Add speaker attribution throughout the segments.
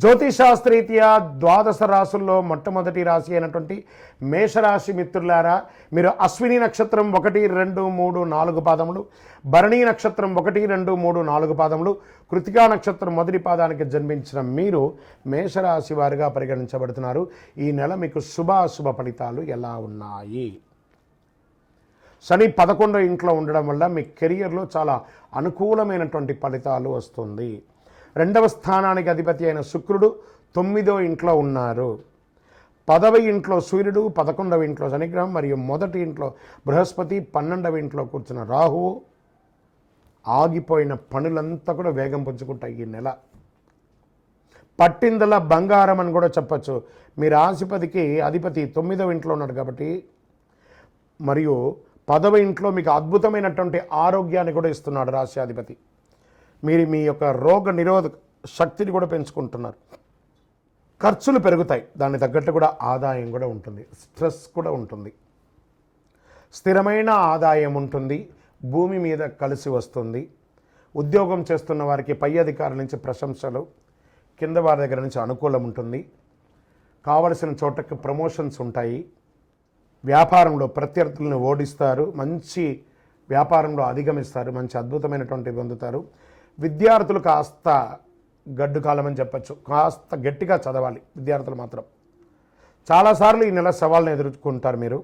Speaker 1: జ్యోతిషాస్త్రీత్యా ద్వాదశ రాశుల్లో మొట్టమొదటి రాశి అయినటువంటి మేషరాశి మిత్రులారా, మీరు అశ్విని నక్షత్రం 1, 2, 3, 4 పాదములు, భరణీ నక్షత్రం 1, 2, 3, 4 పాదములు, కృతికా నక్షత్రం మొదటి పాదానికి జన్మించిన మీరు మేషరాశి వారిగా పరిగణించబడుతున్నారు. ఈ నెల మీకు శుభాశుభ ఫలితాలు ఎలా ఉన్నాయి? శని 11వ ఇంట్లో ఉండడం వల్ల మీ కెరియర్లో చాలా అనుకూలమైనటువంటి ఫలితాలు వస్తుంది. 2వ స్థానానికి అధిపతి అయిన శుక్రుడు 9వ ఇంట్లో ఉన్నారు. 10వ ఇంట్లో సూర్యుడు, 11వ ఇంట్లో శనిగ్రహం మరియు మొదటి ఇంట్లో బృహస్పతి, 12వ ఇంట్లో కూర్చున్న రాహువు. ఆగిపోయిన పనులంతా కూడా వేగం పుంజుకుంటాయి ఈ నెల. పట్టిందల బంగారం అని కూడా చెప్పచ్చు. మీ రాశిపతికి అధిపతి 9వ ఇంట్లో ఉన్నాడు కాబట్టి, మరియు 10వ ఇంట్లో మీకు అద్భుతమైనటువంటి ఆరోగ్యాన్ని కూడా ఇస్తున్నాడు రాశ్యాధిపతి. మీరు మీ యొక్క రోగ నిరోధక శక్తిని కూడా పెంచుకుంటున్నారు. ఖర్చులు పెరుగుతాయి, దానికి తగ్గట్టు కూడా ఆదాయం కూడా ఉంటుంది, స్ట్రెస్ కూడా ఉంటుంది. స్థిరమైన ఆదాయం ఉంటుంది, భూమి మీద కలిసి వస్తుంది. ఉద్యోగం చేస్తున్న వారికి పై అధికారుల నుంచి ప్రశంసలు, కింద వారి దగ్గర నుంచి అనుకూలం ఉంటుంది. కావలసిన చోటకి ప్రమోషన్స్ ఉంటాయి. వ్యాపారంలో ప్రత్యర్థులను ఓడిస్తారు, మంచి వ్యాపారంలో అధిగమిస్తారు, మంచి అద్భుతమైనటువంటి పొందుతారు. విద్యార్థులు కాస్త గడ్డు కాలం అని చెప్పచ్చు, కాస్త గట్టిగా చదవాలి విద్యార్థులు మాత్రం. చాలాసార్లు ఈ నెల సవాళ్ళను ఎదుర్కొంటారు మీరు.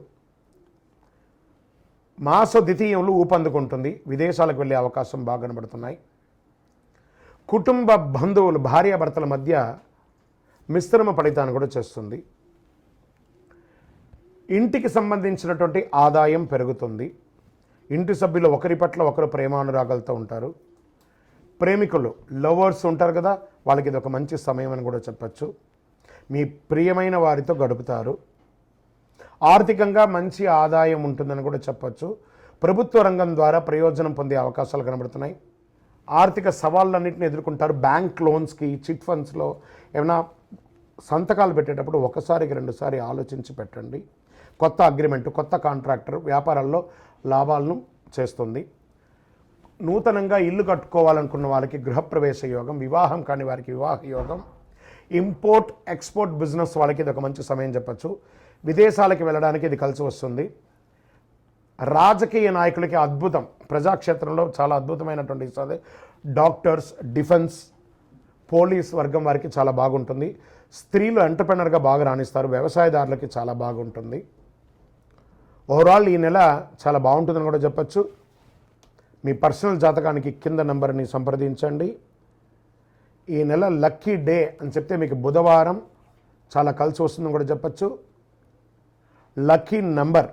Speaker 1: మాస ద్వితీయంలో ఊపందుకుంటుంది, విదేశాలకు వెళ్ళే అవకాశం బాగా కనబడుతున్నాయి. కుటుంబ బంధువులు భార్యాభర్తల మధ్య మిశ్రమ ఫలితాన్ని కూడా చేస్తుంది. ఇంటికి సంబంధించినటువంటి ఆదాయం పెరుగుతుంది. ఇంటి సభ్యులు ఒకరి పట్ల ఒకరు ప్రేమానురాగాలతో ఉంటారు. ప్రేమికులు లవర్స్ ఉంటారు కదా, వాళ్ళకి ఇది ఒక మంచి సమయం అని కూడా చెప్పచ్చు. మీ ప్రియమైన వారితో గడుపుతారు. ఆర్థికంగా మంచి ఆదాయం ఉంటుందని కూడా చెప్పచ్చు. ప్రభుత్వ రంగం ద్వారా ప్రయోజనం పొందే అవకాశాలు కనబడుతున్నాయి. ఆర్థిక సవాళ్ళన్నింటినీ ఎదుర్కొంటారు. బ్యాంక్ లోన్స్కి, చిట్ ఫండ్స్లో ఏమైనా సంతకాలు పెట్టేటప్పుడు ఒకసారికి 2 సారి ఆలోచించి పెట్టండి. కొత్త అగ్రిమెంటు, కొత్త కాంట్రాక్టర్ వ్యాపారాల్లో లాభాలను చేస్తుంది. నూతనంగా ఇల్లు కట్టుకోవాలనుకున్న వాళ్ళకి గృహప్రవేశ యోగం, వివాహం కాని వారికి వివాహ యోగం, ఇంపోర్ట్ ఎక్స్పోర్ట్ బిజినెస్ వాళ్ళకి ఇది ఒక మంచి సమయం చెప్పచ్చు. విదేశాలకు వెళ్ళడానికి ఇది కలిసి వస్తుంది. రాజకీయ నాయకులకి అద్భుతం, ప్రజాక్షేత్రంలో చాలా అద్భుతమైనటువంటి ఇస్తుంది. డాక్టర్స్, డిఫెన్స్, పోలీస్ వర్గం వారికి చాలా బాగుంటుంది. స్త్రీలు ఎంటర్ప్రెనర్గా బాగా రాణిస్తారు. వ్యవసాయదారులకి చాలా బాగుంటుంది. ఓవరాల్ ఈ నెల చాలా బాగుంటుందని కూడా చెప్పచ్చు. మీ పర్సనల్ జాతకానికి కింద నంబర్ని సంప్రదించండి. ఈ నెల లక్కీ డే అని చెప్తే మీకు బుధవారం చాలా కలిసి వస్తుందని కూడా చెప్పచ్చు. లక్కీ నంబర్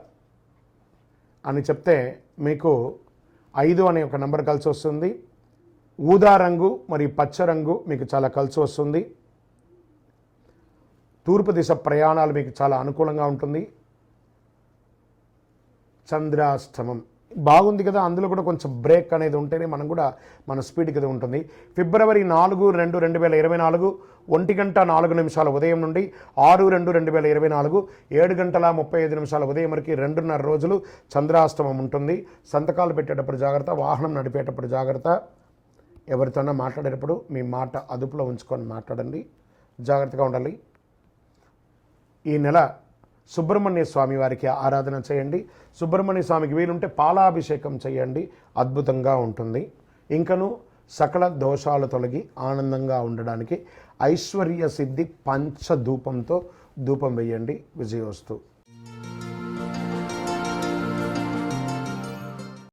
Speaker 1: అని చెప్తే మీకు 5 అనే ఒక నంబర్ కలిసి వస్తుంది. ఊదా రంగు మరియు పచ్చ రంగు మీకు చాలా కలిసి వస్తుంది. తూర్పు దిశ ప్రయాణాలు మీకు చాలా అనుకూలంగా ఉంటుంది. చంద్రాష్టమం బాగుంది కదా, అందులో కూడా కొంచెం బ్రేక్ అనేది ఉంటేనే మనం కూడా మన స్పీడ్ కదా ఉంటుంది. ఫిబ్రవరి 4, 2, 2024 1:04 ఉదయం నుండి 6, 2, 2024 7:35 ఉదయం వరకు 2.5 రోజులు చంద్రాష్టమం ఉంటుంది. సంతకాలు పెట్టేటప్పుడు జాగ్రత్త, వాహనం నడిపేటప్పుడు జాగ్రత్త. ఎవరితోనో మాట్లాడేటప్పుడు మీ మాట అదుపులో ఉంచుకొని మాట్లాడండి, జాగ్రత్తగా ఉండాలి. ఈ నెల సుబ్రహ్మణ్య స్వామి వారికి ఆరాధన చేయండి. సుబ్రహ్మణ్య స్వామికి వీలుంటే పాలాభిషేకం చేయండి, అద్భుతంగా ఉంటుంది. ఇంకను సకల దోషాలు తొలగి ఆనందంగా ఉండడానికి ఐశ్వర్య సిద్ధి పంచధూపంతో ధూపం వేయండి. విజయోస్తు.